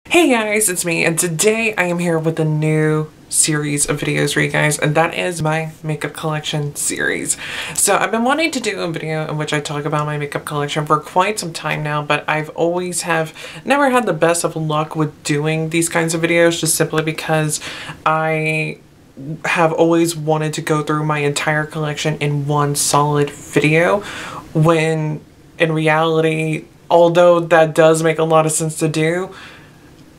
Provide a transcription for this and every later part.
Hey guys, it's me, and today I am here with a new series of videos for you guys, and that is my makeup collection series. So I've been wanting to do a video in which I talk about my makeup collection for quite some time now, but I've always never had the best of luck with doing these kinds of videos, just simply because I have always wanted to go through my entire collection in one solid video, when in reality, although that does make a lot of sense to do,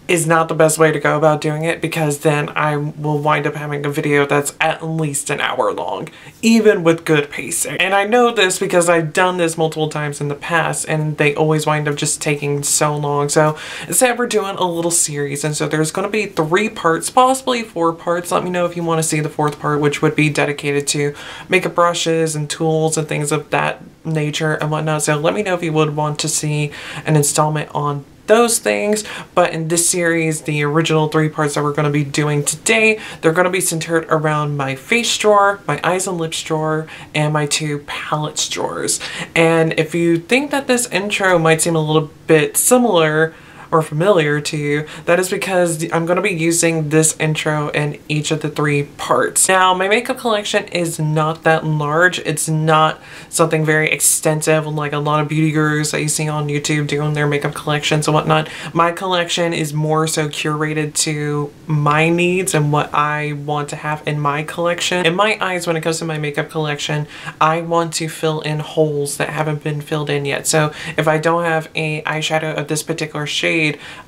is not the best way to go about doing it, because then I will wind up having a video that's at least an hour long, even with good pacing. And I know this because I've done this multiple times in the past, and they always wind up just taking so long. So instead we're doing a little series, and so there's going to be 3 parts, possibly 4 parts. Let me know if you want to see the 4th part, which would be dedicated to makeup brushes and tools and things of that nature and whatnot. So let me know if you would want to see an installment on those things. But in this series, the original 3 parts that we're going to be doing today, they're going to be centered around my face drawer, my eyes and lips drawer, and my 2 palettes drawers. And if you think that this intro might seem a little bit similar or familiar to you, that is because I'm going to be using this intro in each of the 3 parts. Now, my makeup collection is not that large. It's not something very extensive like a lot of beauty gurus that you see on YouTube doing their makeup collections and whatnot. My collection is more so curated to my needs and what I want to have in my collection. In my eyes, when it comes to my makeup collection, I want to fill in holes that haven't been filled in yet. So if I don't have a eyeshadow of this particular shade,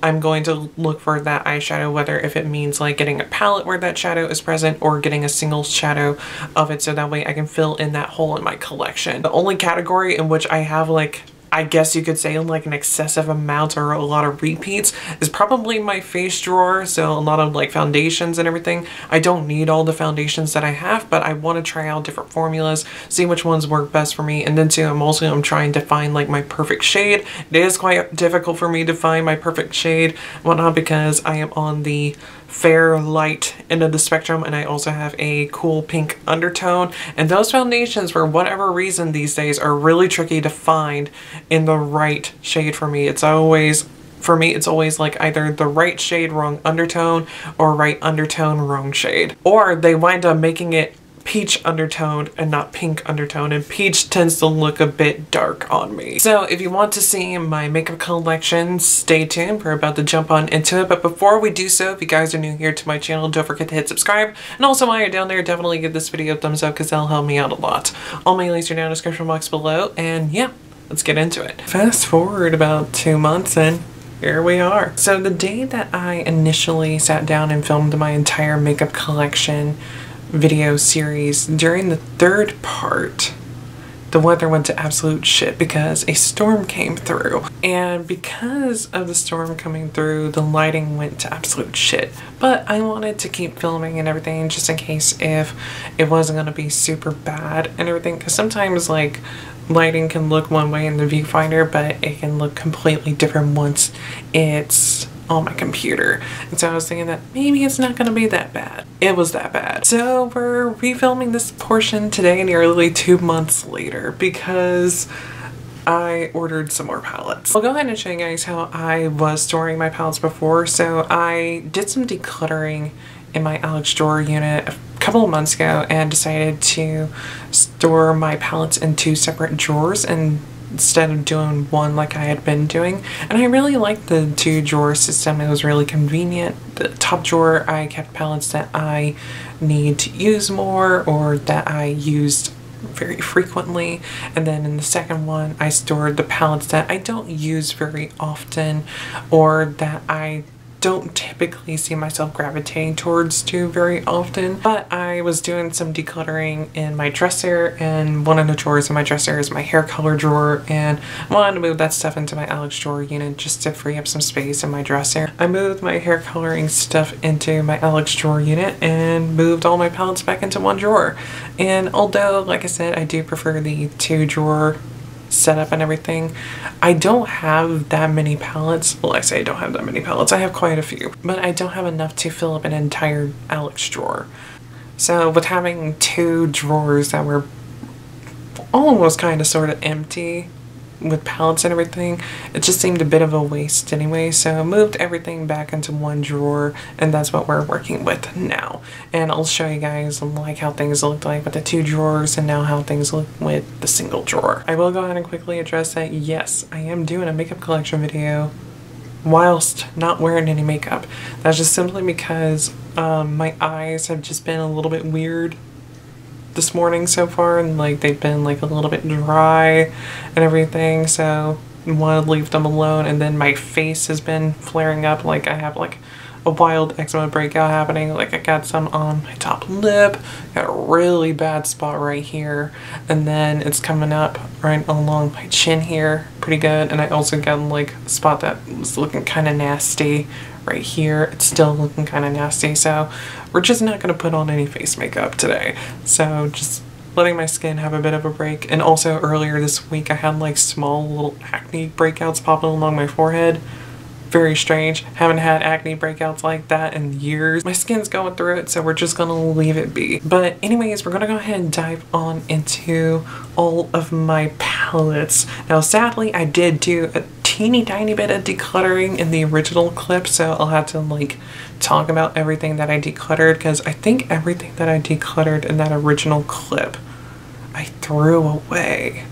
I'm going to look for that eyeshadow, whether if it means like getting a palette where that shadow is present or getting a single shadow of it, so that way I can fill in that hole in my collection. The only category in which I have, like, I guess you could say, like an excessive amount or a lot of repeats is probably my face drawer. So a lot of like foundations and everything. I don't need all the foundations that I have, but I want to try out different formulas, see which ones work best for me. And then too, I'm trying to find like my perfect shade. It is quite difficult for me to find my perfect shade, whatnot, because I am on the fair light end of the spectrum, and I also have a cool pink undertone, and those foundations, for whatever reason these days, are really tricky to find in the right shade for me. It's always like either the right shade, wrong undertone, or right undertone, wrong shade. Or they wind up making it peach undertone and not pink undertone, and peach tends to look a bit dark on me. So if you want to see my makeup collection, stay tuned. We're about to jump on into it. But before we do so, if you guys are new here to my channel, don't forget to hit subscribe. And also while you're down there, definitely give this video a thumbs up, because that'll help me out a lot. All my links are down in the description box below. And yeah, let's get into it. Fast forward about 2 months and here we are. So the day that I initially sat down and filmed my entire makeup collection video series, during the 3rd part, the weather went to absolute shit because a storm came through. And because of the storm coming through, the lighting went to absolute shit. But I wanted to keep filming and everything, just in case if it wasn't going to be super bad and everything. Because sometimes, like, lighting can look one way in the viewfinder, but it can look completely different once it's on my computer. And so I was thinking that maybe it's not going to be that bad. It was that bad. So we're refilming this portion today, nearly 2 months later, because I ordered some more palettes. I'll go ahead and show you guys how I was storing my palettes before. So I did some decluttering in my Alex drawer unit a couple of months ago and decided to store my palettes in 2 separate drawers, and instead of doing one like I had been doing. And I really liked the 2 drawer system. It was really convenient. The top drawer, I kept palettes that I need to use more or that I used very frequently, and then in the second one I stored the palettes that I don't use very often or that I don't typically see myself gravitating towards too very often. But I was doing some decluttering in my dresser, and one of the drawers in my dresser is my hair color drawer, and I wanted to move that stuff into my Alex drawer unit just to free up some space in my dresser. I moved my hair coloring stuff into my Alex drawer unit and moved all my palettes back into one drawer. And although, like I said, I do prefer the 2 drawer setup and everything, I don't have that many palettes. Well, I say I don't have that many palettes. I have quite a few, but I don't have enough to fill up an entire Alex drawer. So with having 2 drawers that were almost kind of sort of empty, with palettes and everything, it just seemed a bit of a waste anyway, so I moved everything back into one drawer, and that's what we're working with now. And I'll show you guys like how things looked like with the 2 drawers and now how things look with the single drawer. I will go ahead and quickly address that yes, I am doing a makeup collection video whilst not wearing any makeup. That's just simply because my eyes have just been a little bit weird this morning so far, and like they've been like a little bit dry and everything, so I want to leave them alone. And then my face has been flaring up, like I have like a wild eczema breakout happening. Like I got some on my top lip, got a really bad spot right here, and then it's coming up right along my chin here pretty good, and I also got like a spot that was looking kind of nasty right here. It's still looking kind of nasty, so we're just not going to put on any face makeup today. So just letting my skin have a bit of a break. And also earlier this week I had like small little acne breakouts popping along my forehead. Very strange. Haven't had acne breakouts like that in years. My skin's going through it, so we're just gonna leave it be. But anyways, we're gonna go ahead and dive on into all of my palettes. Now sadly, I did do a teeny tiny bit of decluttering in the original clip, so I'll have to like talk about everything that I decluttered, because I think everything that I decluttered in that original clip I threw away.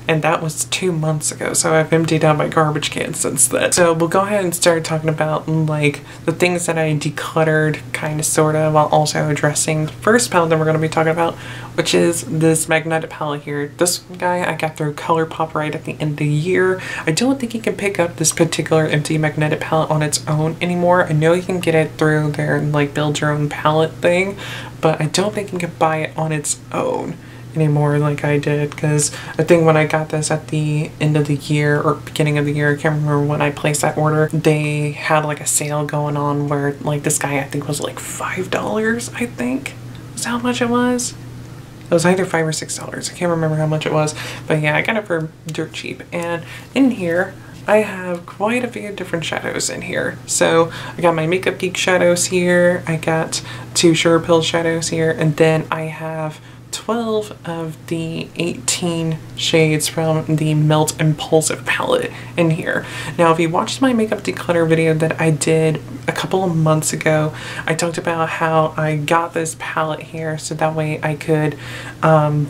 And that was 2 months ago, so I've emptied out my garbage can since then. So we'll go ahead and start talking about like the things that I decluttered, kind of, sort of, while also addressing the first palette that we're going to be talking about, which is this magnetic palette here. This guy I got through ColourPop right at the end of the year. I don't think you can pick up this particular empty magnetic palette on its own anymore. I know you can get it through their like build your own palette thing, but I don't think you can buy it on its own anymore like I did, because I think when I got this at the end of the year or beginning of the year, I can't remember when I placed that order, they had like a sale going on where like this guy I think was like $5, I think was how much it was. It was either $5 or $6. I can't remember how much it was, but yeah, I got it for dirt cheap. And in here I have quite a few different shadows in here. So I got my Makeup Geek shadows here, I got 2 sugarpill shadows here, and then I have 12 of the 18 shades from the Melt Impulsive palette in here. Now, if you watched my makeup declutter video that I did a couple of months ago, I talked about how I got this palette here so that way I could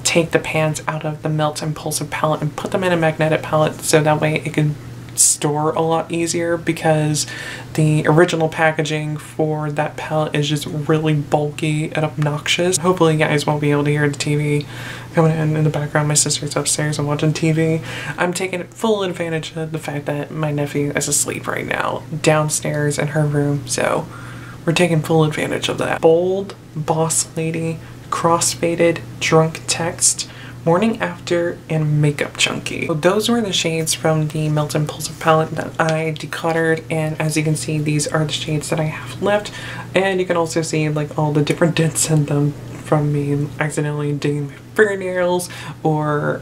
take the pans out of the Melt Impulsive palette and put them in a magnetic palette so that way it could store a lot easier, because the original packaging for that palette is just really bulky and obnoxious. Hopefully you guys won't be able to hear the TV coming in the background. My sister's upstairs and watching TV. I'm taking full advantage of the fact that my nephew is asleep right now downstairs in her room, so we're taking full advantage of that. Bold Boss Lady, Crossfaded, Drunk Text, Morning After, and Makeup Chunky. So those were the shades from the Melt Impulsive palette that I decluttered, and as you can see, these are the shades that I have left. And you can also see like all the different dents in them from me accidentally digging my fingernails or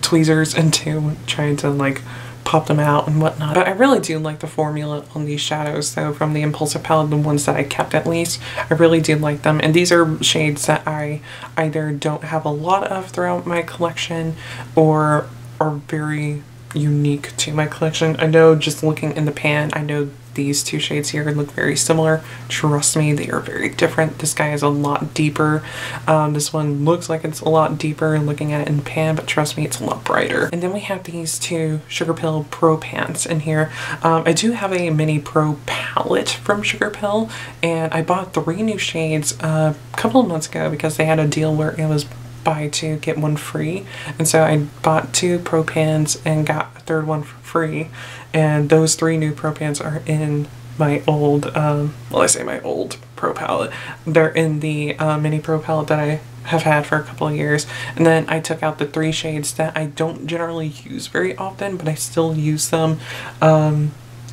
tweezers into trying to like pop them out and whatnot. But I really do like the formula on these shadows though, from the Impulsive palette, the ones that I kept at least. I really do like them, and these are shades that I either don't have a lot of throughout my collection or are very unique to my collection. I know just looking in the pan, I know these 2 shades here look very similar. Trust me, they are very different. This guy is a lot deeper. This one looks like it's a lot deeper looking at it in the pan, but trust me, it's a lot brighter. And then we have these 2 Sugarpill Pro pans in here. I do have a mini pro palette from Sugarpill, and I bought 3 new shades a couple of months ago because they had a deal where it was buy 2 get 1 free, and so I bought 2 pro pans and got a 3rd one for free. And those 3 new pro pans are in my old, well, I say my old pro palette. They're in the mini pro palette that I have had for a couple of years. And then I took out the 3 shades that I don't generally use very often, but I still use them,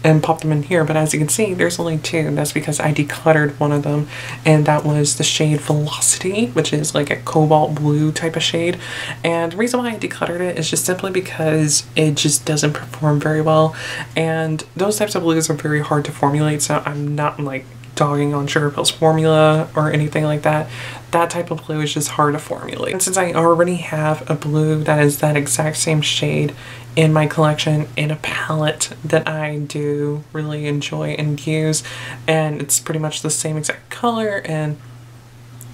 and pop them in here. But as you can see, there's only 2, and that's because I decluttered one of them, and that was the shade Velocity, which is like a cobalt blue type of shade. And the reason why I decluttered it is just simply because it just doesn't perform very well, and those types of blues are very hard to formulate, so I'm not like dogging on Sugarpill's formula or anything like that. That type of blue is just hard to formulate. And since I already have a blue that is that exact same shade in my collection in a palette that I do really enjoy and use, and it's pretty much the same exact color and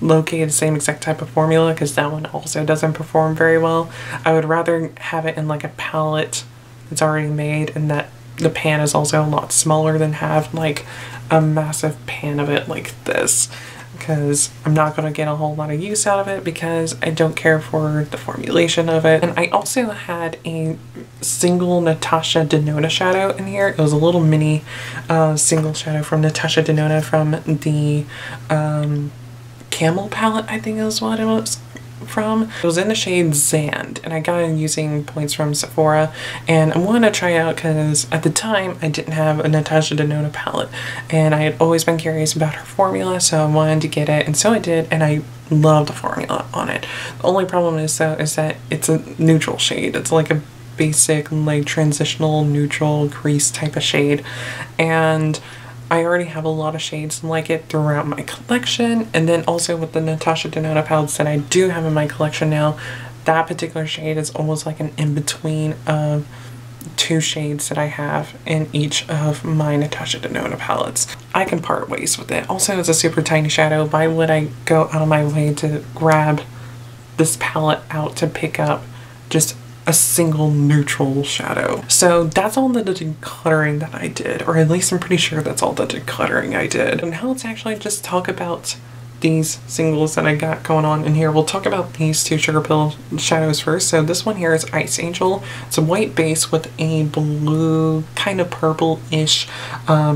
located the same exact type of formula, because that one also doesn't perform very well, I would rather have it in like a palette that's already made and that the pan is also a lot smaller than have like a massive pan of it like this, because I'm not going to get a whole lot of use out of it because I don't care for the formulation of it. And I also had a single Natasha Denona shadow in here. It was a little mini single shadow from Natasha Denona from the Camel palette, I think is what it was from. It was in the shade Zand, and I got it using points from Sephora, and I wanted to try it out because at the time I didn't have a Natasha Denona palette and I had always been curious about her formula, so I wanted to get it, and so I did, and I love the formula on it. The only problem is though is that it's a neutral shade. It's like a basic like transitional neutral crease type of shade, and I already have a lot of shades like it throughout my collection, and then also with the Natasha Denona palettes that I do have in my collection now, that particular shade is almost like an in-between of two shades that I have in each of my Natasha Denona palettes. I can part ways with it. Also, it's a super tiny shadow. Why would I go out of my way to grab this palette out to pick up just a single neutral shadow? So that's all the decluttering that I did, or at least I'm pretty sure that's all the decluttering I did. And now let's actually just talk about these singles that I got going on in here. We'll talk about these two Sugarpill shadows first. So this one here is Ice Angel. It's a white base with a blue kind of purple-ish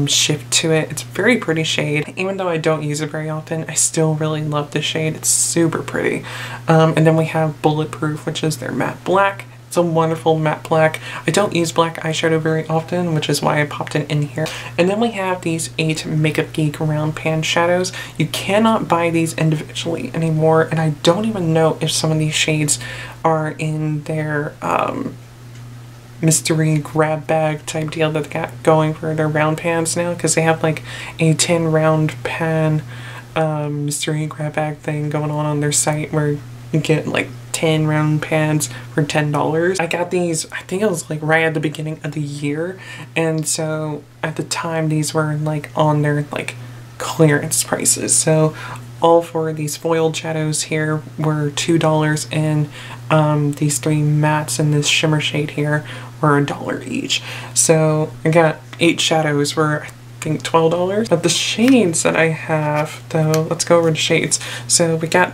shift to it. It's a very pretty shade. Even though I don't use it very often, I still really love this shade. It's super pretty. And then we have Bulletproof, which is their matte black. It's a wonderful matte black. I don't use black eyeshadow very often, which is why I popped it in here. And then we have these 8 Makeup Geek round pan shadows. You cannot buy these individually anymore, and I don't even know if some of these shades are in their mystery grab bag type deal that they got going for their round pans now, because they have like a 10 round pan mystery grab bag thing going on their site where you get like 10 round pans for $10. I got these, I think it was like right at the beginning of the year, and so at the time these were like on their like clearance prices. So all 4 of these foiled shadows here were $2, and these 3 mattes in this shimmer shade here were $1 each. So I got 8 shadows for I think $12. But the shades that I have though, let's go over the shades. So we got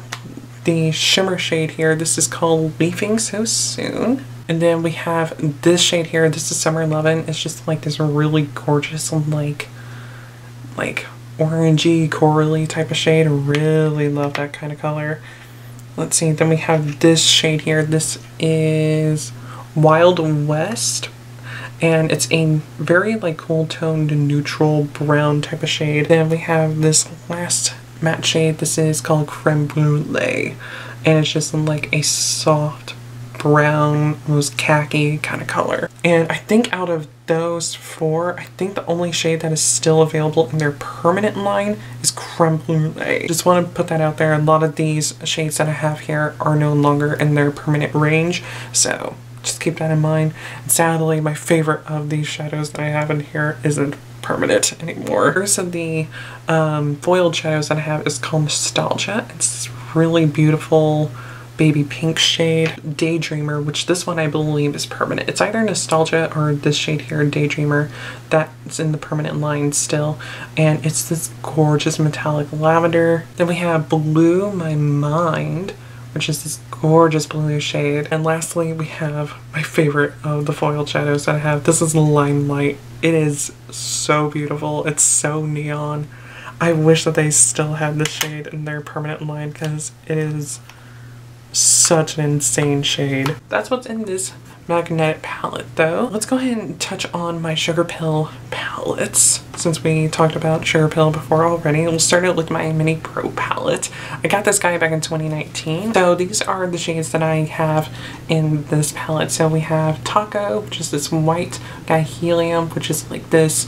the shimmer shade here. This is called Leafing So Soon. And then we have this shade here. This is Summer 11. It's just like this really gorgeous like orangey corally type of shade. I really love that kind of color. Let's see, then we have this shade here. This is Wild West, and it's a very like cool toned neutral brown type of shade. Then we have this last matte shade. This is called Creme Brulee, and it's just like a soft brown, almost khaki kind of color. And I think out of those 4, I think the only shade that is still available in their permanent line is Creme Brulee. Just want to put that out there. A lot of these shades that I have here are no longer in their permanent range, so just keep that in mind. And sadly, my favorite of these shadows that I have in here isn't permanent anymore. First of the foiled shadows that I have is called Nostalgia. It's this really beautiful baby pink shade. Daydreamer, which this one I believe is permanent. It's either Nostalgia or this shade here, Daydreamer, that's in the permanent line still. And it's this gorgeous metallic lavender. Then we have Blue My Mind, which is this gorgeous blue shade. And lastly, we have my favorite of the foiled shadows that I have. This is Limelight. It is so beautiful. It's so neon. I wish that they still had this shade in their permanent line because it is such an insane shade. That's what's in this magnetic palette though. Let's go ahead and touch on my Sugarpill palettes. Since we talked about Sugarpill before already, we'll start out with my Mini Pro palette. I got this guy back in 2019. So these are the shades that I have in this palette. So we have Taco, which is this white, got Helium, which is like this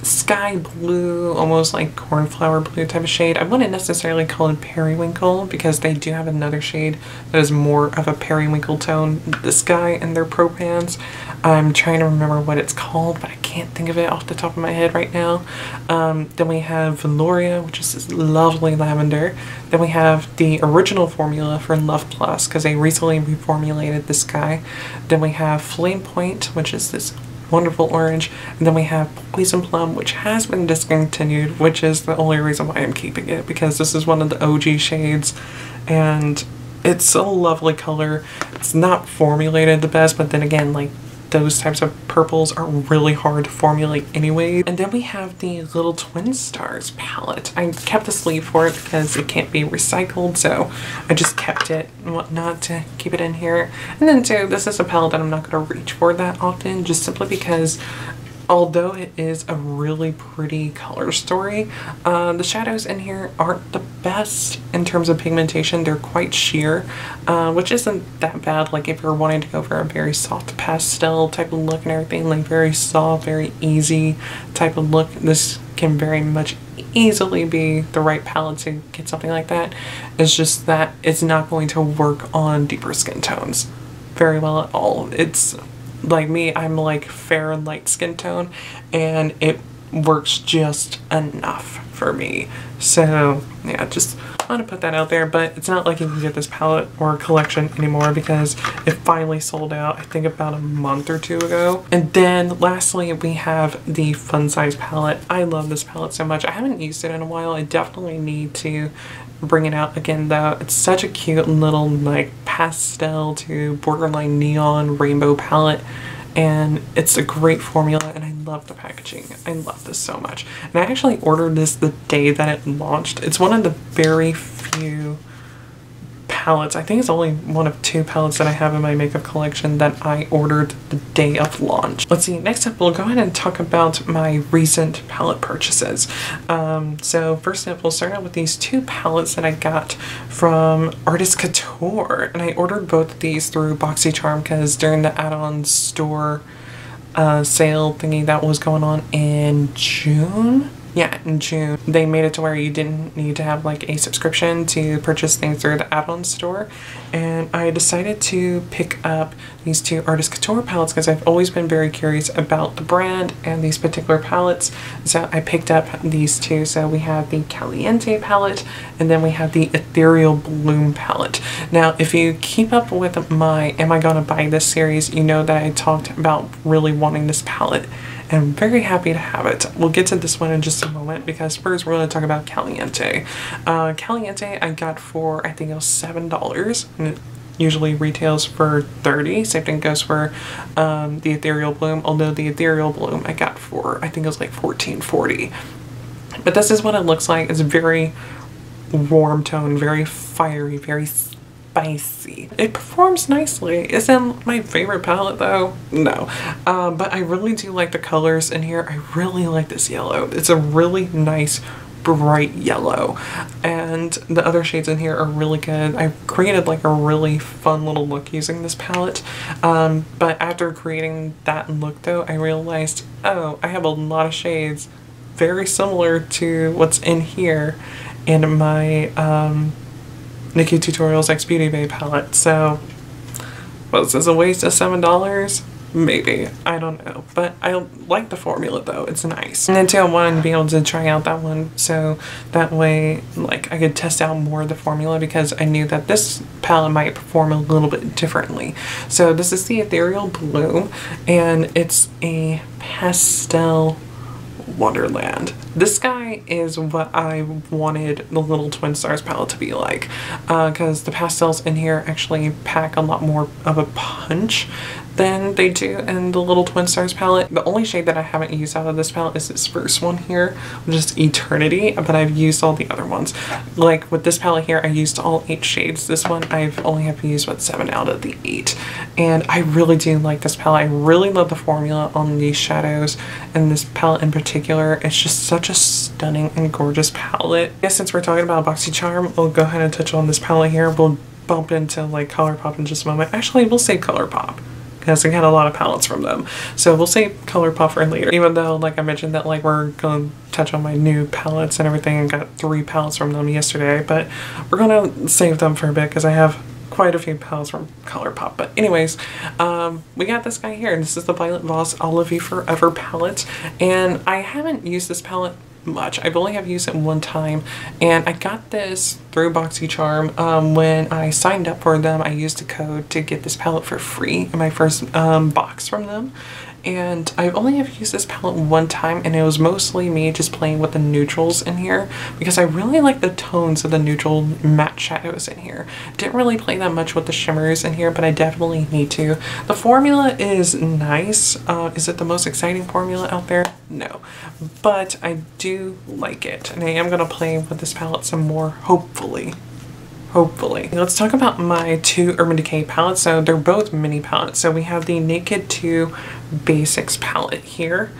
sky blue, almost like cornflower blue type of shade. I wouldn't necessarily call it periwinkle because they do have another shade that is more of a periwinkle tone, this guy in their Pro Pans. I'm trying to remember what it's called, but I can't think of it off the top of my head right now. Then we have Veloria, which is this lovely lavender. Then we have the original formula for Love Plus because they recently reformulated this guy. Then we have Flame Point, which is this wonderful orange, and then we have Poison Plum, which has been discontinued, which is the only reason why I'm keeping it, because this is one of the OG shades and it's a lovely color. It's not formulated the best, but then again, like, those types of purples are really hard to formulate anyway. And then we have the Little TwinStars palette. I kept the sleeve for it because it can't be recycled, so I just kept it and whatnot to keep it in here. And then too, this is a palette that I'm not going to reach for that often, just simply because although it is a really pretty color story, the shadows in here aren't the best in terms of pigmentation. They're quite sheer, which isn't that bad. Like if you're wanting to go for a very soft pastel type of look and everything, like very soft, very easy type of look, this can very much easily be the right palette to get something like that. It's just that it's not going to work on deeper skin tones very well at all. It's like me, I'm like fair and light skin tone, and it works just enough for me. So yeah, just want to put that out there. But it's not like you can get this palette or collection anymore because it finally sold out, I think about a month or two ago. And then lastly, we have the Fun Size palette. I love this palette so much. I haven't used it in a while. I definitely need to bring it out again though. It's such a cute little like pastel to borderline neon rainbow palette, and it's a great formula, and I love the packaging. I love this so much. And I actually ordered this the day that it launched. It's one of the very few palettes, I think it's only one of 2 palettes that I have in my makeup collection that I ordered the day of launch. Let's see, next up we'll go ahead and talk about my recent palette purchases. So first up, we'll start out with these 2 palettes that I got from Artist Couture, and I ordered both of these through BoxyCharm because during the add-on store sale thingy that was going on in June. Yeah, in June, they made it to where you didn't need to have like a subscription to purchase things through the add-on store. And I decided to pick up these 2 Artist Couture palettes because I've always been very curious about the brand and these particular palettes. So I picked up these 2. So we have the Caliente palette, and then we have the Ethereal Bloom palette. Now, if you keep up with my Am I Gonna Buy This series, you know that I talked about really wanting this palette. I'm very happy to have it. We'll get to this one in just a moment because first we're going to talk about Caliente. Caliente I got for, I think it was $7, and it usually retails for $30. Same thing goes for the Ethereal Bloom, although the Ethereal Bloom I got for, I think it was like $14.40. But this is what it looks like. It's very warm tone, very fiery, very spicy. It performs nicely. Isn't my favorite palette though? No. But I really do like the colors in here. I really like this yellow. It's a really nice bright yellow, and the other shades in here are really good. I've created like a really fun little look using this palette, but after creating that look though, I realized, oh, I have a lot of shades very similar to what's in here in my Nikki Tutorials X Beauty Bay palette. So was this a waste of $7? Maybe. I don't know. But I like the formula though. It's nice. And then too, I wanted to be able to try out that one so that way like I could test out more of the formula because I knew that this palette might perform a little bit differently. So this is the Ethereal Bloom, and it's a pastel Wonderland. This guy is what I wanted the Little TwinStars palette to be like, because the pastels in here actually pack a lot more of a punch than they do in the Little TwinStars palette. The only shade that I haven't used out of this palette is this first one here, which is Eternity, but I've used all the other ones. Like with this palette here, I used all 8 shades. This one I've only have used what 7 out of the 8, and I really do like this palette. I really love the formula on these shadows, and this palette in particular. It's just such a stunning and gorgeous palette. I guess since we're talking about BoxyCharm, we'll go ahead and touch on this palette here. We'll bump into like ColourPop in just a moment. Actually, we'll say ColourPop because I got a lot of palettes from them. So we'll save ColourPop for later, even though like I mentioned that like we're going to touch on my new palettes and everything. I got 3 palettes from them yesterday, but we're going to save them for a bit because I have quite a few palettes from ColourPop. But anyways, we got this guy here. This is the Violet Voss Olive You Forever palette, and I haven't used this palette much. I've only have used it one time, and I got this through BoxyCharm. When I signed up for them, I used a code to get this palette for free in my first box from them. And I've only ever used this palette one time, and it was mostly me just playing with the neutrals in here because I really like the tones of the neutral matte shadows in here. Didn't really play that much with the shimmers in here, but I definitely need to. The formula is nice. Is it the most exciting formula out there? No. But I do like it, and I am going to play with this palette some more, hopefully. Let's talk about my 2 Urban Decay palettes. So they're both mini palettes. So we have the Naked 2 Basics palette here,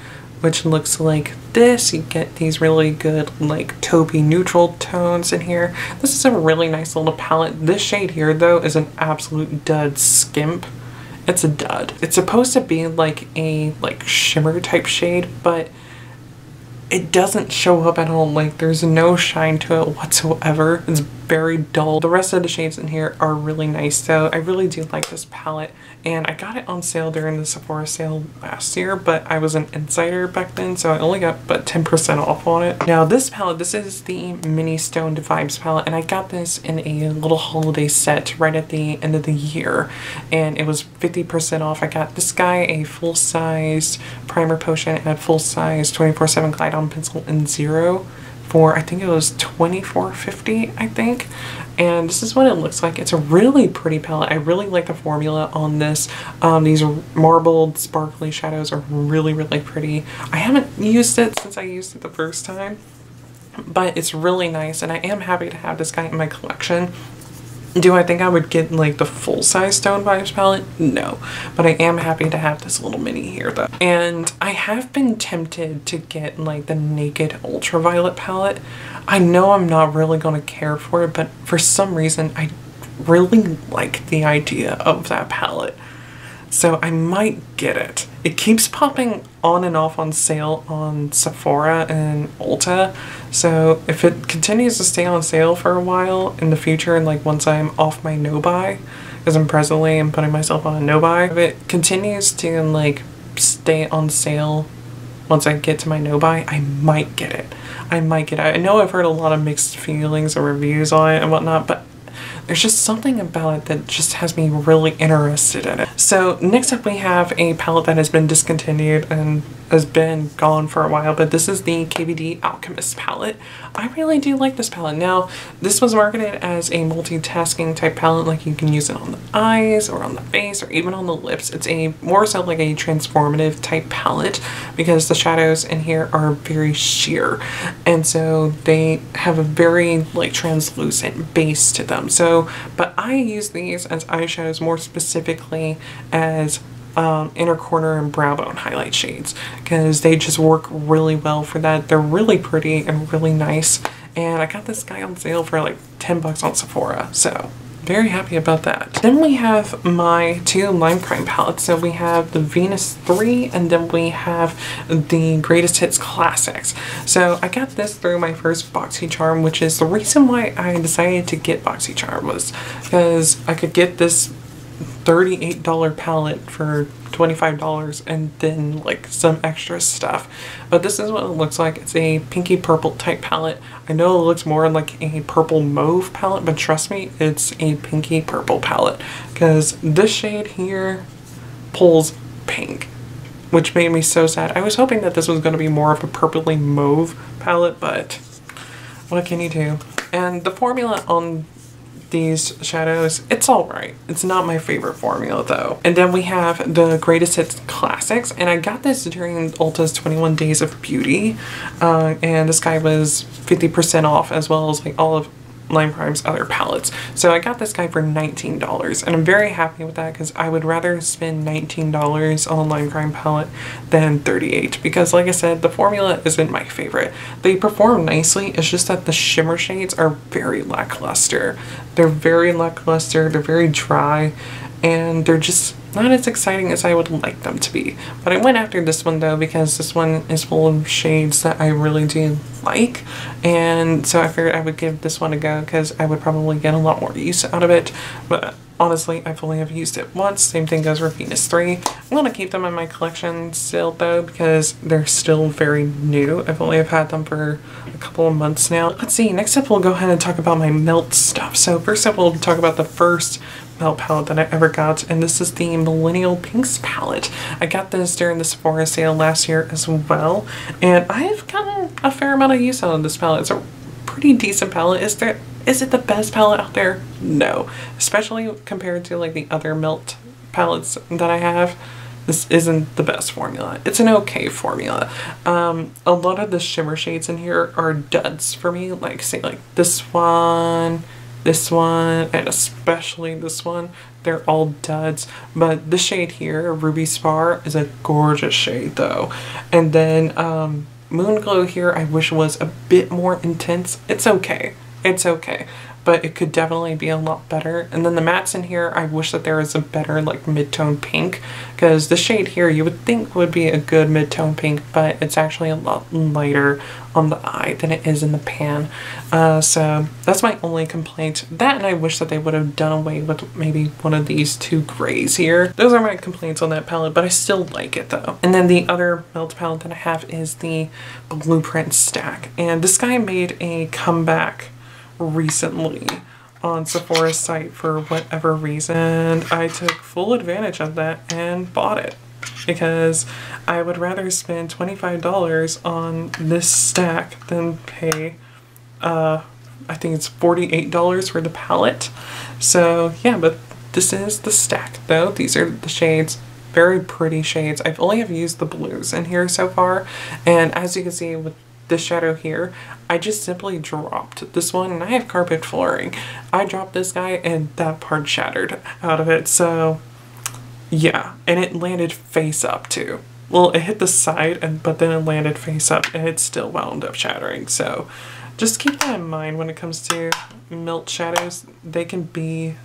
which looks like this. You get these really good like taupey neutral tones in here. This is a really nice little palette. This shade here though is an absolute dud skimp. It's a dud. It's supposed to be like a shimmer type shade, but it doesn't show up at all. Like there's no shine to it whatsoever. It's very dull. The rest of the shades in here are really nice though. I really do like this palette, and I got it on sale during the Sephora sale last year, but I was an insider back then, so I only got about 10% off on it. Now this palette, this is the Mini Stoned Vibes palette, and I got this in a little holiday set right at the end of the year, and it was 50% off. I got this guy a full-size primer potion and a full-size 24/7 Glide On pencil in 0 for I think it was $24.50, I think. And this is what it looks like. It's a really pretty palette. I really like the formula on this. These marbled sparkly shadows are really pretty. I haven't used it since I used it the first time, but it's really nice, and I am happy to have this guy in my collection. Do I think I would get like the full-size Stone Vibes palette? No, but I am happy to have this little mini here though. And I have been tempted to get like the Naked Ultraviolet palette. I know I'm not really going to care for it, but for some reason I really like the idea of that palette. So I might get it. It keeps popping on and off on sale on Sephora and Ulta. So if it continues to stay on sale for a while in the future, and like once I'm off my no-buy, because I'm presently putting myself on a no-buy, if it continues to like stay on sale once I get to my no-buy, I might get it. I might get it. I know I've heard a lot of mixed feelings or reviews on it and whatnot, but there's just something about it that just has me really interested in it. So next up we have a palette that has been discontinued and has been gone for a while, but this is the KVD Alchemist palette. I really do like this palette. Now, this was marketed as a multitasking type palette, like you can use it on the eyes or on the face or even on the lips. It's a more so like a transformative type palette because the shadows in here are very sheer, and so they have a very like translucent base to them. So, but I use these as eyeshadows more specifically as inner corner and brow bone highlight shades because they just work really well for that. They're really pretty and really nice, and I got this guy on sale for like 10 bucks on Sephora, so very happy about that. Then we have my 2 Lime Crime palettes. So we have the Venus 3 and then we have the Greatest Hits Classics. So I got this through my first BoxyCharm, which is the reason why I decided to get BoxyCharm, was because I could get this $38 palette for $25 and then like some extra stuff. But this is what it looks like. It's a pinky purple type palette. I know it looks more like a purple mauve palette, but trust me, it's a pinky purple palette because this shade here pulls pink, which made me so sad. I was hoping that this was going to be more of a purpley mauve palette, but what can you do? And the formula on these shadows, it's alright. It's not my favorite formula though. And then we have the Greatest Hits Classics, and I got this during Ulta's 21 Days of Beauty, and this guy was 50% off as well as like all of Lime Crime's other palettes. So I got this guy for $19, and I'm very happy with that because I would rather spend $19 on a Lime Crime palette than $38 because like I said, the formula isn't my favorite. They perform nicely, it's just that the shimmer shades are very lackluster. They're very lackluster, they're very dry, and they're just not as exciting as I would like them to be. But I went after this one though because this one is full of shades that I really do like, and so I figured I would give this one a go because I would probably get a lot more use out of it. But honestly, I've only ever used it once. Same thing goes for Venus 3. I'm going to keep them in my collection still though because they're still very new. I've only had them for a couple of months now. Let's see, next up we'll go ahead and talk about my melt stuff. So first up we'll talk about the first melt palette that I ever got, and this is the Millennial PINX palette. I got this during the Sephora sale last year as well, and I've gotten a fair amount of use out of this palette. It's a pretty decent palette. Is it the best palette out there? No. Especially compared to like the other melt palettes that I have. This isn't the best formula. It's an okay formula. A lot of the shimmer shades in here are duds for me. Like say like this one, and especially this one. They're all duds. But this shade here, Ruby Spar, is a gorgeous shade though. And then Moon Glow here I wish was a bit more intense. It's okay. It's okay, but it could definitely be a lot better. And then the mattes in here, I wish that there was a better like mid-tone pink, because the shade here you would think would be a good mid-tone pink, but it's actually a lot lighter on the eye than it is in the pan. So that's my only complaint. That, and I wish that they would have done away with maybe one of these two grays here. Those are my complaints on that palette, but I still like it though. And then the other melt palette that I have is the Blueprint Stack, and this guy made a comeback recently on Sephora's site for whatever reason. I took full advantage of that and bought it because I would rather spend $25 on this stack than pay I think it's $48 for the palette. So yeah, but this is the stack though. These are the shades. Very pretty shades. I've only have used the blues in here so far, and as you can see with the shadow here, I just simply dropped this one, and I have carpet flooring. I dropped this guy and that part shattered out of it. So yeah, and it landed face up too. Well, it hit the side, but then it landed face up and it still wound up shattering. So just keep that in mind when it comes to melt shadows. They can be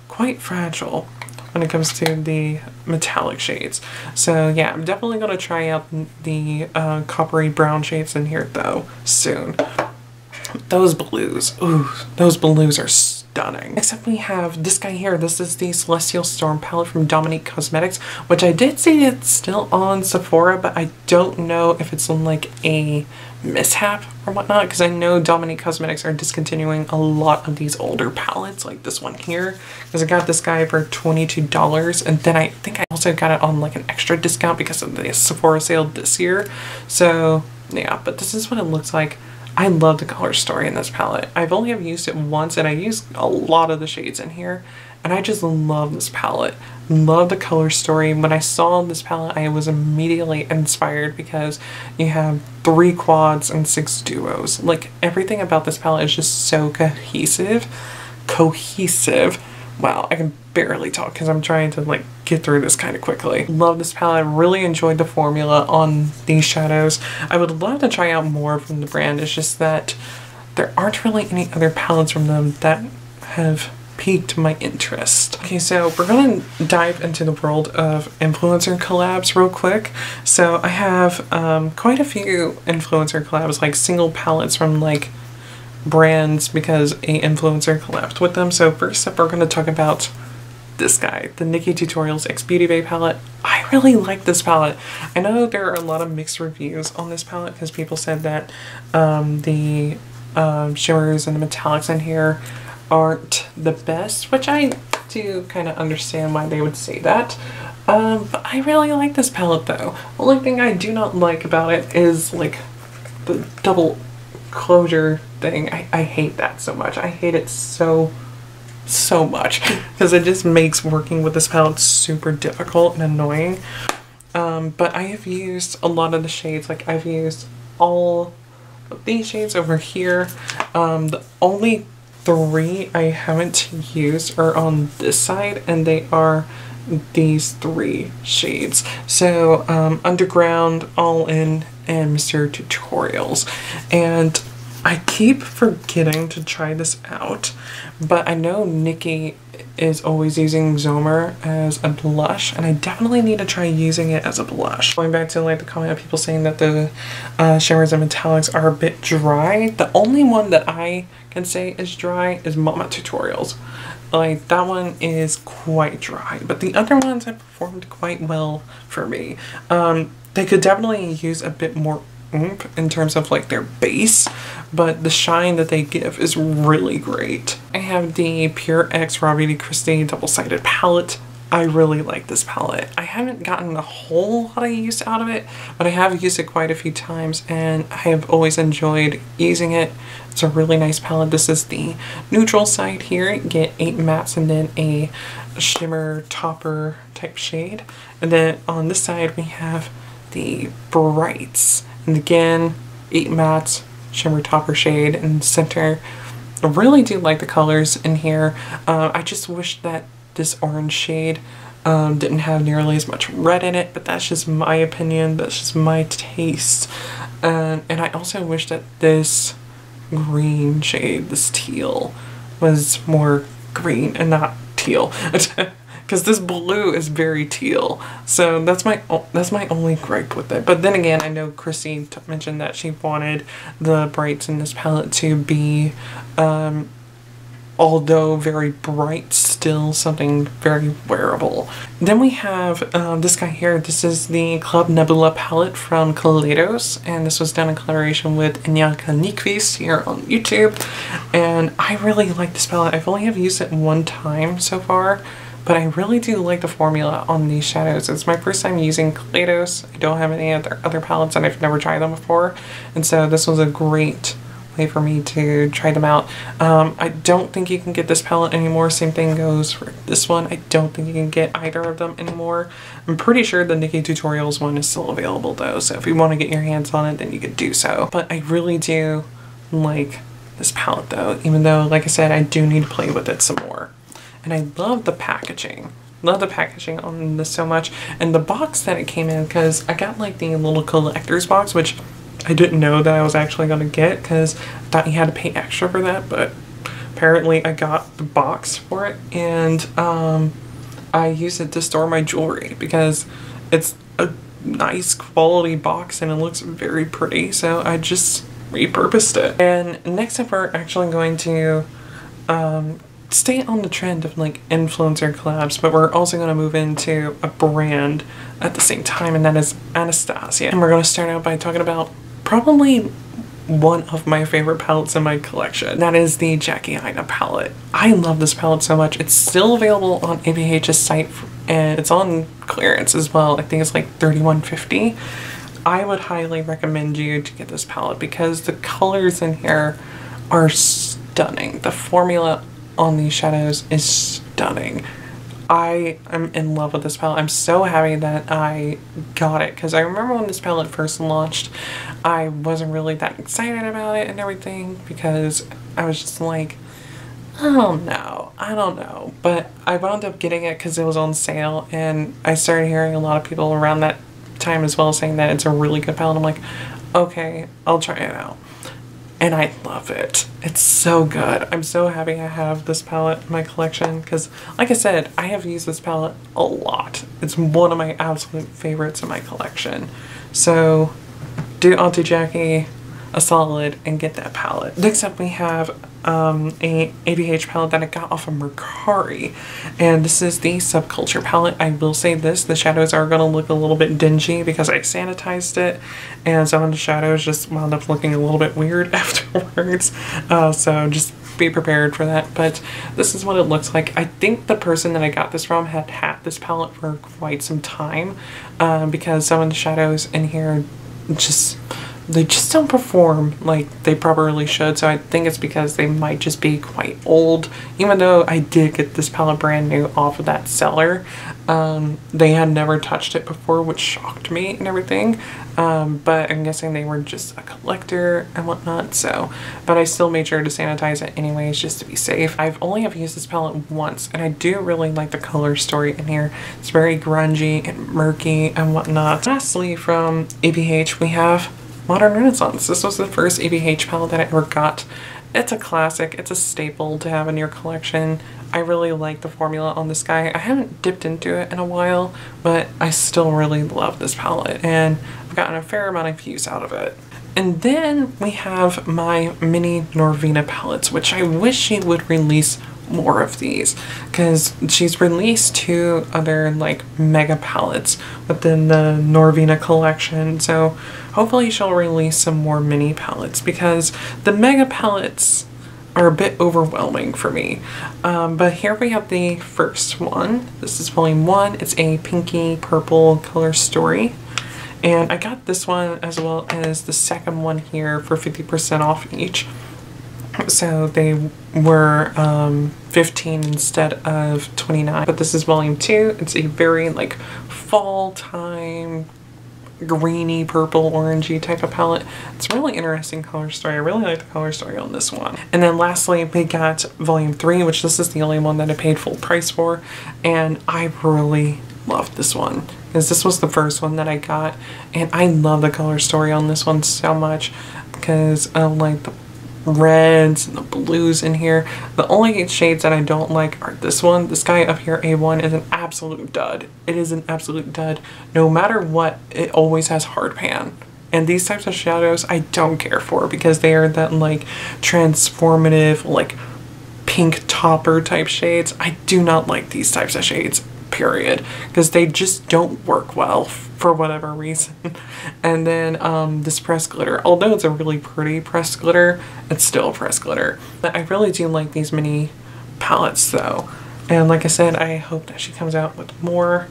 quite fragile when it comes to the metallic shades. So yeah, I'm definitely going to try out the coppery brown shades in here though soon. Those blues, ooh, those blues are stunning. Next up we have this guy here. This is the Celestial Storm palette from Dominique Cosmetics, which I did see it's still on Sephora, but I don't know if it's on like a mishap or whatnot, because I know Dominique Cosmetics are discontinuing a lot of these older palettes like this one here, because I got this guy for $22, and then I think I also got it on like an extra discount because of the Sephora sale this year. So yeah, but this is what it looks like. I love the color story in this palette. I've only ever used it once, and I used a lot of the shades in here, and I just love this palette. Love the color story. When I saw this palette, I was immediately inspired because you have 3 quads and 6 duos. Like, everything about this palette is just so cohesive. Wow, I can barely talk because I'm trying to like get through this kind of quickly. Love this palette. Really enjoyed the formula on these shadows. I would love to try out more from the brand. It's just that there aren't really any other palettes from them that have piqued my interest. Okay, so we're gonna dive into the world of influencer collabs real quick. So I have quite a few influencer collabs, like single palettes from like brands because a influencer collabed with them. So first up, we're going to talk about this guy, the Nikkie Tutorials X Beauty Bay palette. I really like this palette. I know there are a lot of mixed reviews on this palette because people said that the shimmers and the metallics in here aren't the best, which I do kind of understand why they would say that. But I really like this palette though. The only thing I do not like about it is like the double closure thing. I hate that so much. I hate it so much because it just makes working with this palette super difficult and annoying. But I have used a lot of the shades. Like I've used all of these shades over here. The only 3 I haven't used are on this side, and they are these 3 shades. So Underground, All In, and Mr. Tutorials. And I keep forgetting to try this out, but I know Nikkie is always using Zomer as a blush, and I definitely need to try using it as a blush. Going back to like the comment of people saying that the shimmers and metallics are a bit dry, the only one that I can say is dry is Mama Tutorials. Like, that one is quite dry, but the other ones have performed quite well for me. They could definitely use a bit more oomph in terms of like their base, but the shine that they give is really great. I have the PINX Raw Beauty Christie double-sided palette. I really like this palette. I haven't gotten a whole lot of use out of it, but I have used it quite a few times and I have always enjoyed using it. It's a really nice palette. This is the neutral side here. You get 8 mattes and then a shimmer topper type shade. And then on this side we have the brights. And again, 8 mattes, shimmer topper shade in the center. I really do like the colors in here. I just wish that this orange shade didn't have nearly as much red in it, but that's just my opinion, that's just my taste. And I also wish that this green shade, this teal, was more green and not teal. Because this blue is very teal, so that's my only gripe with it. But then again, I know Chrissy mentioned that she wanted the brights in this palette to be, although very bright, still something very wearable. Then we have this guy here. This is the Club Nebula palette from Kaleidos, and this was done in collaboration with Inyaka Nikvis here on YouTube. And I really like this palette. I've only have used it one time so far, but I really do like the formula on these shadows. It's my first time using Kaleidos. I don't have any other palettes and I've never tried them before. And so this was a great way for me to try them out. I don't think you can get this palette anymore. Same thing goes for this one. I don't think you can get either of them anymore. I'm pretty sure the Nikki Tutorials one is still available though. So if you want to get your hands on it, then you could do so. But I really do like this palette though, even though, like I said, I do need to play with it some more. And I love the packaging. Love the packaging on this so much. And the box that it came in, because I got like the little collector's box, which I didn't know that I was actually going to get because I thought you had to pay extra for that. But apparently I got the box for it. And I use it to store my jewelry because it's a nice quality box and it looks very pretty. So I just repurposed it. And next up we're actually going to stay on the trend of like influencer collabs, but we're also going to move into a brand at the same time, and that is Anastasia. And we're going to start out by talking about probably one of my favorite palettes in my collection. That is the Jackie Aina palette. I love this palette so much. It's still available on ABH's site and it's on clearance as well. I think it's like $31.50. I would highly recommend you to get this palette because the colors in here are stunning. The formula on these shadows is stunning. I am in love with this palette. I'm so happy that I got it because I remember when this palette first launched, I wasn't really that excited about it and everything because I was just like, I don't know. But I wound up getting it because it was on sale and I started hearing a lot of people around that time as well saying that it's a really good palette. I'm like, okay, I'll try it out. And I love it. It's so good. I'm so happy I have this palette in my collection because, like I said, I have used this palette a lot. It's one of my absolute favorites in my collection. So do Auntie Jackie a solid and get that palette. Next up we have a ABH palette that I got off of Mercari, and this is the Subculture palette. I will say this, the shadows are going to look a little bit dingy because I sanitized it and some of the shadows just wound up looking a little bit weird afterwards, so just be prepared for that. But this is what it looks like. I think the person that I got this from had had this palette for quite some time because some of the shadows in here they just don't perform like they probably should, so I think it's because they might just be quite old. Even though I did get this palette brand new off of that seller, they had never touched it before, which shocked me and everything, but I'm guessing they were just a collector and whatnot, so, but I still made sure to sanitize it anyways just to be safe. I've only ever used this palette once, and I do really like the color story in here. It's very grungy and murky and whatnot. Lastly, from ABH, we have Modern Renaissance. This was the first ABH palette that I ever got. It's a classic. It's a staple to have in your collection. I really like the formula on this guy. I haven't dipped into it in a while, but I still really love this palette and I've gotten a fair amount of use out of it. And then we have my mini Norvina palettes, which I wish she would release more of these, because she's released 2 other like mega palettes within the Norvina collection. So hopefully she'll release some more mini palettes, because the mega palettes are a bit overwhelming for me. But here we have the first one. This is volume 1. It's a pinky purple color story. And I got this one as well as the second one here for 50% off each. So they were 15 instead of 29. But this is volume 2. It's a very like fall time greeny purple orangey type of palette. It's a really interesting color story. I really like the color story on this one. And then lastly we got volume 3, which this is the only one that I paid full price for, and I really loved this one because this was the first one that I got, and I love the color story on this one so much because of like the reds and the blues in here. The only shades that I don't like are this one. This guy up here, A1, is an absolute dud. It is an absolute dud. No matter what, it always has hard pan. And these types of shadows I don't care for because they are that like transformative like pink topper type shades. I do not like these types of shades, period, because they just don't work well for whatever reason. And then this pressed glitter, although it's a really pretty pressed glitter, it's still pressed glitter. But I really do like these mini palettes though, and like I said, I hope that she comes out with more.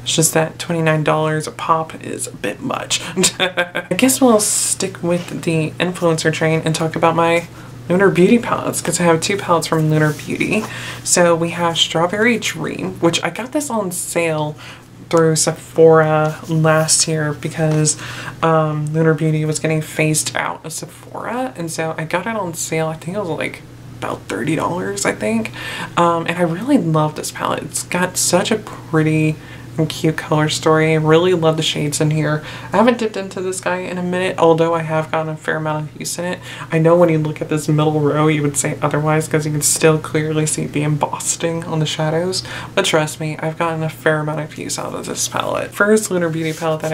It's just that $29 a pop is a bit much. I guess we'll stick with the influencer train and talk about my Lunar Beauty palettes, because I have 2 palettes from Lunar Beauty. So we have Strawberry Dream, which I got this on sale through Sephora last year because Lunar Beauty was getting phased out of Sephora, and so I got it on sale. I think it was like about $30, I think. And I really love this palette. It's got such a pretty and cute color story. I really love the shades in here. I haven't dipped into this guy in a minute, although I have gotten a fair amount of use in it. I know when you look at this middle row you would say otherwise because you can still clearly see the embossing on the shadows, but trust me, I've gotten a fair amount of use out of this palette. First Lunar Beauty palette that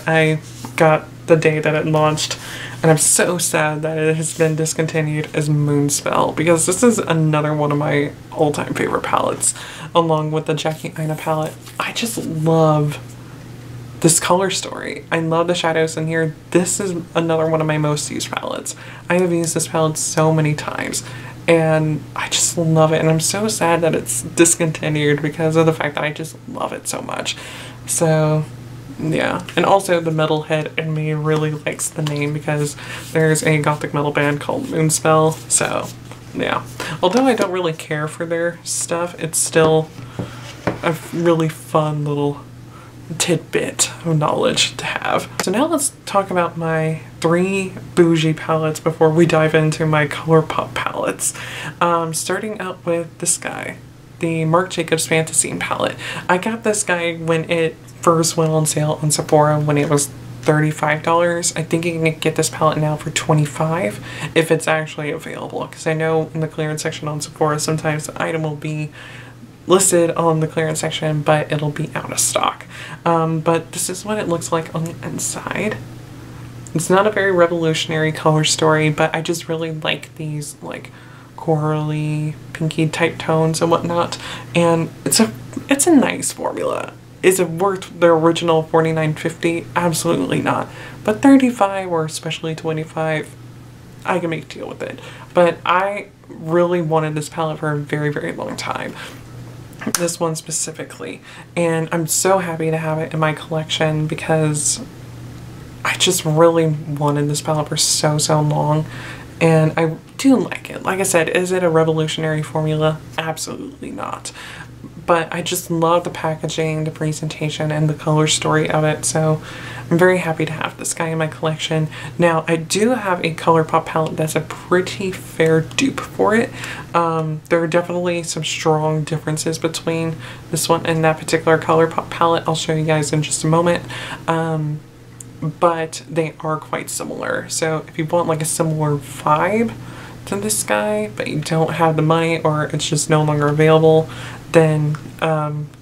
I got the day that it launched, and I'm so sad that it has been discontinued, as Moonspell, because this is another one of my all-time favorite palettes, along with the Jackie Aina palette. I just love this color story. I love the shadows in here. This is another one of my most used palettes. I have used this palette so many times and I just love it, and I'm so sad that it's discontinued because of the fact that I just love it so much. So yeah, and also the metalhead in me really likes the name because there's a gothic metal band called Moonspell, so yeah. Although I don't really care for their stuff, it's still a really fun little tidbit of knowledge to have. So now let's talk about my 3 bougie palettes before we dive into my ColourPop palettes. Starting out with this guy, the Marc Jacobs Fantasy palette. I got this guy when it first went on sale on Sephora when it was $35. I think you can get this palette now for $25 if it's actually available, because I know in the clearance section on Sephora sometimes the item will be listed on the clearance section but it'll be out of stock. But this is what it looks like on the inside. It's not a very revolutionary color story, but I just really like these like corally pinky type tones and whatnot, and it's a nice formula. Is it worth the original $49.50? Absolutely not. But $35 or especially $25, I can make a deal with it. But I really wanted this palette for a very, very long time. This one specifically. And I'm so happy to have it in my collection because I just really wanted this palette for so, so long. And I do like it. Like I said, is it a revolutionary formula? Absolutely not. But I just love the packaging, the presentation, and the color story of it, so I'm very happy to have this guy in my collection. Now, I do have a ColourPop palette that's a pretty fair dupe for it. There are definitely some strong differences between this one and that particular ColourPop palette. I'll show you guys in just a moment. But they are quite similar, so if you want like a similar vibe to this guy, but you don't have the money or it's just no longer available, then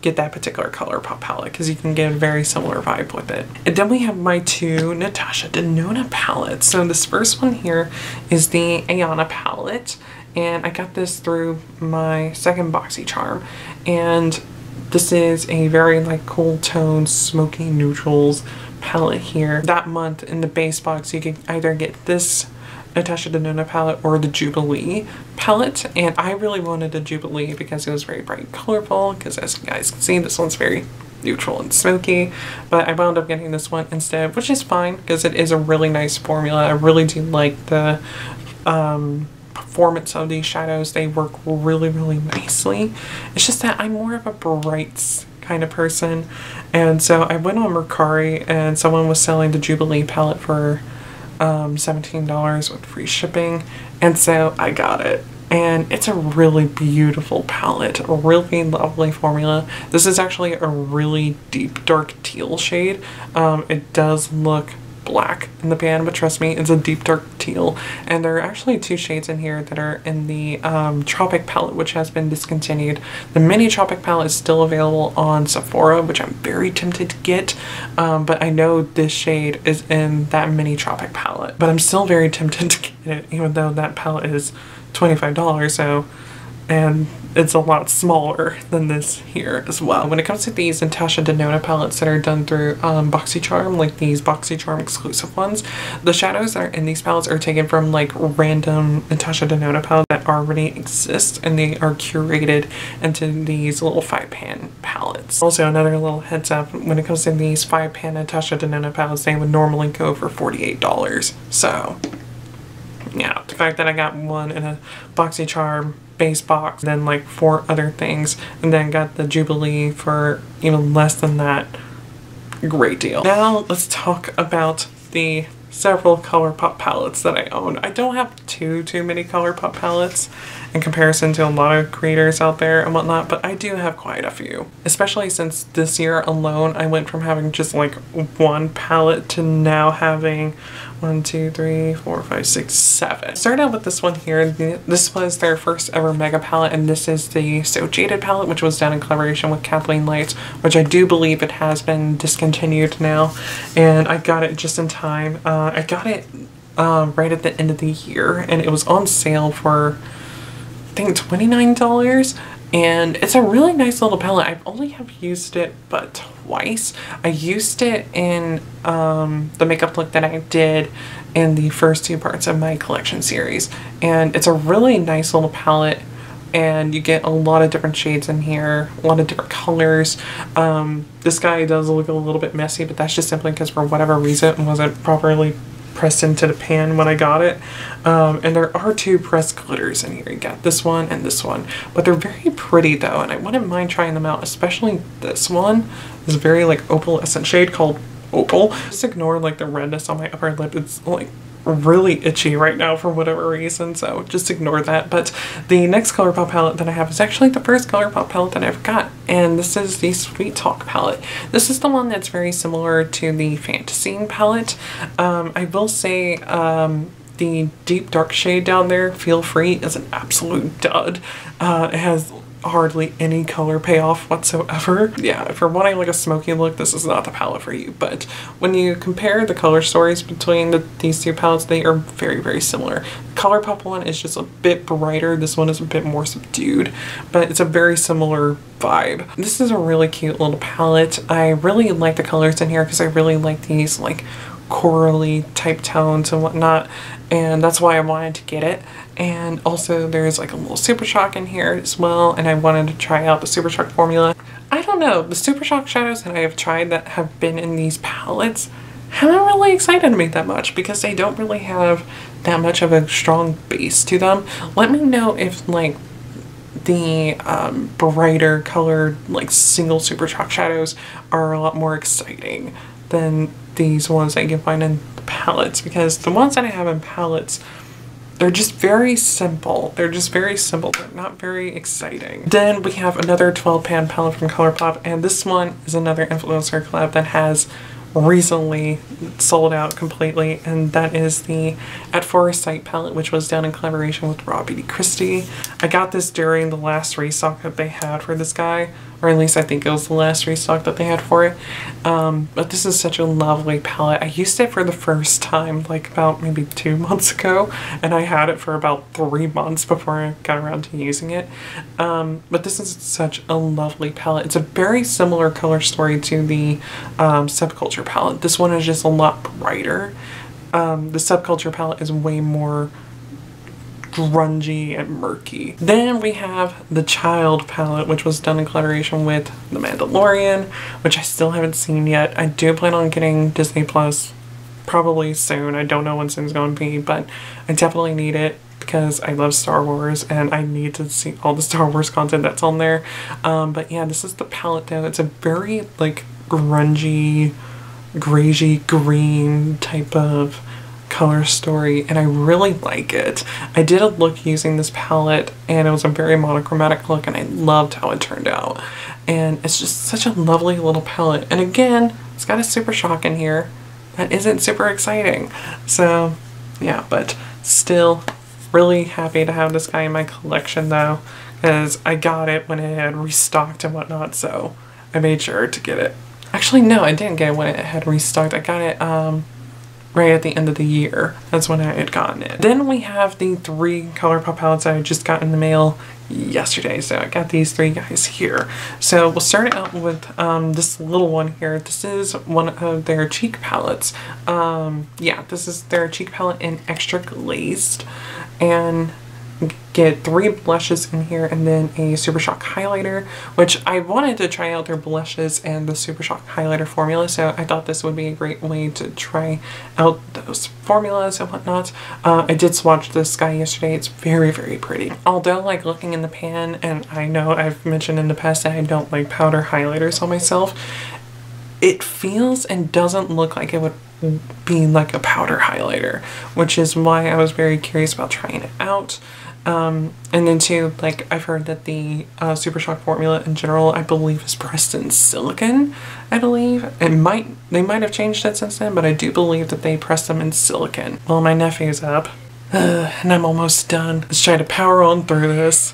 get that particular ColourPop palette because you can get a very similar vibe with it. And then we have my two Natasha Denona palettes. So this first one here is the Ayana palette, and I got this through my second BoxyCharm, and this is a very like cool tone smoky neutrals palette here. That month in the base box you can either get this Natasha Denona palette or the Jubilee palette, and I really wanted the Jubilee because it was very bright and colorful, because as you guys can see this one's very neutral and smoky, but I wound up getting this one instead, which is fine because it is a really nice formula. I really do like the performance of these shadows. They work really nicely. It's just that I'm more of a brights kind of person, and so I went on Mercari and someone was selling the Jubilee palette for $17 with free shipping, and so I got it, and it's a really beautiful palette, a really lovely formula. This is actually a really deep dark teal shade. It does look black in the pan, but trust me, it's a deep dark teal, and there are actually two shades in here that are in the Tropic palette, which has been discontinued. The mini Tropic palette is still available on Sephora, which I'm very tempted to get, but I know this shade is in that mini Tropic palette, but I'm still very tempted to get it, even though that palette is $25, so, and it's a lot smaller than this here as well. When it comes to these Natasha Denona palettes that are done through BoxyCharm, like these BoxyCharm exclusive ones, the shadows that are in these palettes are taken from like random Natasha Denona palettes that already exist, and they are curated into these little 5-pan palettes. Also, another little heads up, when it comes to these 5-pan Natasha Denona palettes, they would normally go for $48. So yeah, the fact that I got one in a BoxyCharm base box, then like 4 other things, and then got the Jubilee for even less than that, great deal. Now let's talk about the several ColourPop palettes that I own. I don't have too many ColourPop palettes in comparison to a lot of creators out there and whatnot, but I do have quite a few. Especially since this year alone I went from having just like one palette to now having 1, 2, 3, 4, 5, 6, 7. Started out with this one here. This was their first ever mega palette, and this is the So Jaded palette, which was done in collaboration with Kathleen Lights, which I do believe it has been discontinued now, and I got it just in time. I got it right at the end of the year, and it was on sale for I think $29, and it's a really nice little palette. I've only have used it but twice. I used it in the makeup look that I did in the first 2 parts of my collection series, and it's a really nice little palette, and you get a lot of different shades in here, a lot of different colors. This guy does look a little bit messy, but that's just simply because for whatever reason it wasn't properly pressed into the pan when I got it. And there are 2 pressed glitters in here. You got this one and this one, but they're very pretty though, and I wouldn't mind trying them out, especially this one. This very like opalescent shade called Opal. Just ignore like the redness on my upper lip. It's like really itchy right now for whatever reason, so just ignore that. But the next ColourPop palette that I have is actually the first ColourPop palette that I ever got, and this is the Sweet Talk palette. This is the one that's very similar to the Fantasy palette. I will say the deep dark shade down there, Feel Free, is an absolute dud. It has hardly any color payoff whatsoever. Yeah, if you're wanting like a smoky look, this is not the palette for you, but when you compare the color stories between these 2 palettes, they are very similar. The ColourPop one is just a bit brighter, this one is a bit more subdued, but it's a very similar vibe. This is a really cute little palette. I really like the colors in here because I really like these like corally type tones and whatnot, and that's why I wanted to get it. And also there's like a little Super Shock in here as well, and I wanted to try out the Super Shock formula. I don't know, the Super Shock shadows that I have tried that have been in these palettes haven't really excited me that much because they don't really have that much of a strong base to them. Let me know if like the brighter colored like single Super Shock shadows are a lot more exciting than these ones that you can find in the palettes, because the ones that I have in palettes, they're just very simple. They're just very simple. They're not very exciting. Then we have another 12-pan palette from ColourPop, and this one is another influencer collab that has recently sold out completely, and that is the At First Sight palette, which was done in collaboration with Robbie Christie. I got this during the last restock that they had for this guy, or at least I think it was the last restock that they had for it. But this is such a lovely palette. I used it for the first time like about maybe 2 months ago, and I had it for about 3 months before I got around to using it. But this is such a lovely palette. It's a very similar color story to the Subculture palette. This one is just a lot brighter. The Subculture palette is way more grungy and murky. Then we have the Child palette, which was done in collaboration with The Mandalorian, which I still haven't seen yet. I do plan on getting Disney Plus probably soon. I don't know when soon's going to be, but I definitely need it because I love Star Wars and I need to see all the Star Wars content that's on there. But yeah, this is the palette though. It's a very like grungy, greyish green type of color story, and I really like it. I did a look using this palette and it was a very monochromatic look, and I loved how it turned out. And it's just such a lovely little palette. And again, it's got a Super Shock in here that isn't super exciting. So yeah, but still really happy to have this guy in my collection though, because I got it when it had restocked and whatnot, so I made sure to get it. Actually, no, I didn't get it when it had restocked. I got it right at the end of the year. That's when I had gotten it. Then we have the 3 ColourPop palettes I just got in the mail yesterday. So I got these 3 guys here. So we'll start out with this little one here. This is one of their cheek palettes. Yeah, this is their cheek palette in Extra Glazed. And get 3 blushes in here and then a Super Shock highlighter, which I wanted to try out their blushes and the Super Shock highlighter formula, so I thought this would be a great way to try out those formulas and whatnot. I did swatch this guy yesterday. It's very, very pretty. Although like looking in the pan, and I know I've mentioned in the past that I don't like powder highlighters on myself, it feels and doesn't look like it would be like a powder highlighter, which is why I was very curious about trying it out. And then too, like I've heard that the Super Shock formula in general, I believe, is pressed in silicone. I believe they might have changed it since then, but I do believe that they pressed them in silicone. Well, my nephew's up, and I'm almost done. Let's try to power on through this.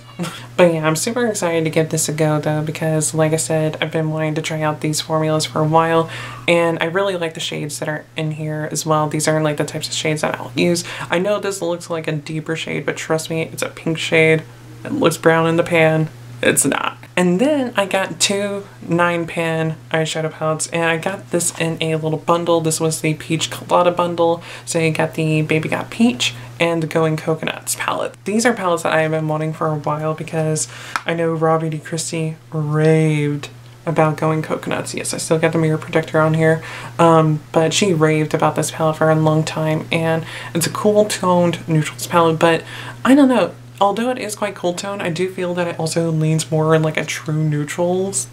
But yeah, I'm super excited to give this a go though, because like I said, I've been wanting to try out these formulas for a while, and I really like the shades that are in here as well. These aren't like the types of shades that I'll use. I know this looks like a deeper shade, but trust me, it's a pink shade. It looks brown in the pan. It's not. And then I got 2 9-pan eyeshadow palettes, and I got this in a little bundle. This was the Peach Colada bundle. So you got the Baby Got Peach and the Going Coconuts palette. These are palettes that I have been wanting for a while because I know Robbie Christie raved about Going Coconuts. Yes, I still got the mirror protector on here, but she raved about this palette for a long time, and it's a cool toned neutrals palette, but I don't know. Although it is quite cool tone, I do feel that it also leans more like a true neutrals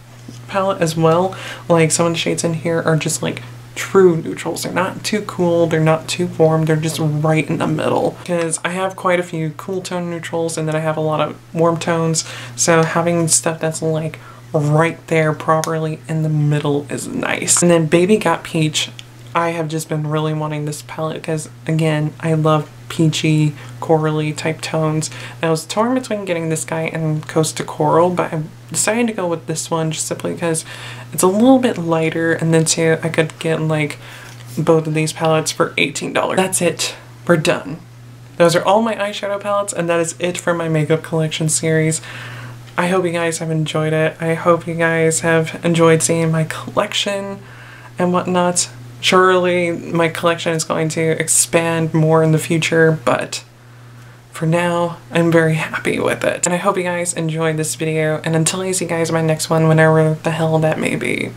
palette as well. Like some of the shades in here are just like true neutrals. They're not too cool, they're not too warm, they're just right in the middle. Because I have quite a few cool tone neutrals and then I have a lot of warm tones, so having stuff that's like right there properly in the middle is nice. And then Baby Got Peach, I have just been really wanting this palette because again, I love peachy, corally type tones. And I was torn between getting this guy and Coast to Coral, but I decided to go with this one just simply because it's a little bit lighter, and then too I could get like both of these palettes for $18. That's it. We're done. Those are all my eyeshadow palettes, and that is it for my makeup collection series. I hope you guys have enjoyed it. I hope you guys have enjoyed seeing my collection and whatnot. Surely my collection is going to expand more in the future, but for now, I'm very happy with it. And I hope you guys enjoyed this video, and until I see you guys in my next one, whenever the hell that may be,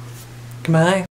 goodbye.